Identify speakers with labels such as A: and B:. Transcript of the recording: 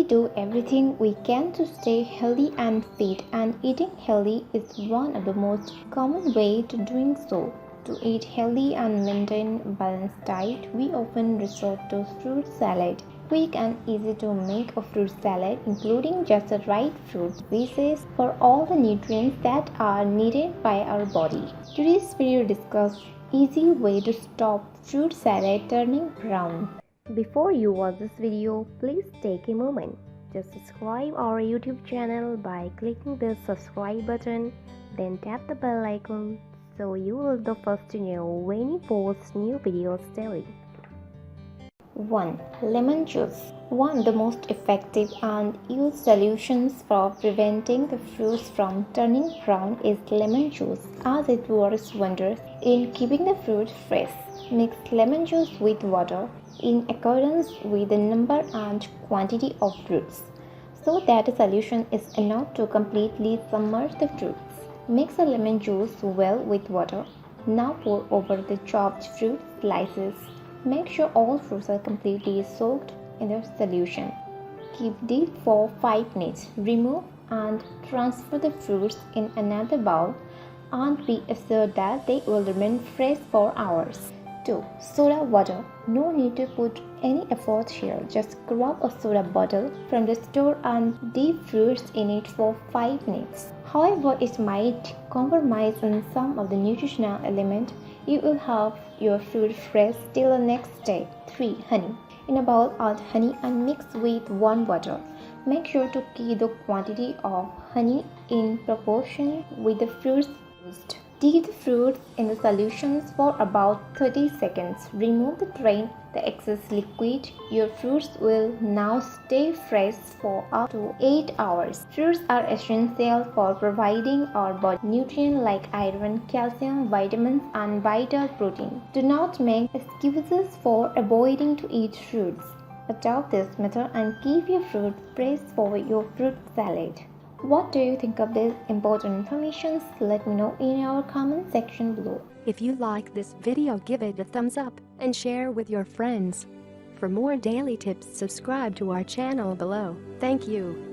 A: We do everything we can to stay healthy and fit, and eating healthy is one of the most common ways to doing so. To eat healthy and maintain a balanced diet, we often resort to fruit salad. Quick and easy to make a fruit salad, including just the right fruit species for all the nutrients that are needed by our body. Today's video discusses easy way to stop fruit salad turning brown. Before you watch this video, please take a moment. Just subscribe our YouTube channel by clicking the subscribe button, then tap the bell icon so you will be the first to know when we post new videos daily. 1. Lemon juice. One of the most effective and used solutions for preventing the fruits from turning brown is lemon juice, as it works wonders in keeping the fruit fresh. Mix lemon juice with water in accordance with the number and quantity of fruits, so that the solution is enough to completely submerge the fruits. Mix the lemon juice well with water. Now pour over the chopped fruit slices. Make sure all fruits are completely soaked in the solution. Keep deep for 5 minutes. Remove and transfer the fruits in another bowl and be assured that they will remain fresh for hours. 2. Soda water. No need to put any effort here. Just grab a soda bottle from the store and dip fruits in it for 5 minutes. However, it might compromise on some of the nutritional elements. You will have your fruit fresh till the next day. 3. Honey. In a bowl, add honey and mix with warm water. Make sure to keep the quantity of honey in proportion with the fruits used. Dip the fruits in the solutions for about 30 seconds. Remove the excess liquid. Your fruits will now stay fresh for up to 8 hours. Fruits are essential for providing our body nutrients like iron, calcium, vitamins, and vital protein. Do not make excuses for avoiding to eat fruits. Adopt this method and keep your fruit fresh for your fruit salad. What do you think of this important information? Let me know in our comment section below.
B: If you like this video, give it a thumbs up and share with your friends. For more daily tips, subscribe to our channel below. Thank you.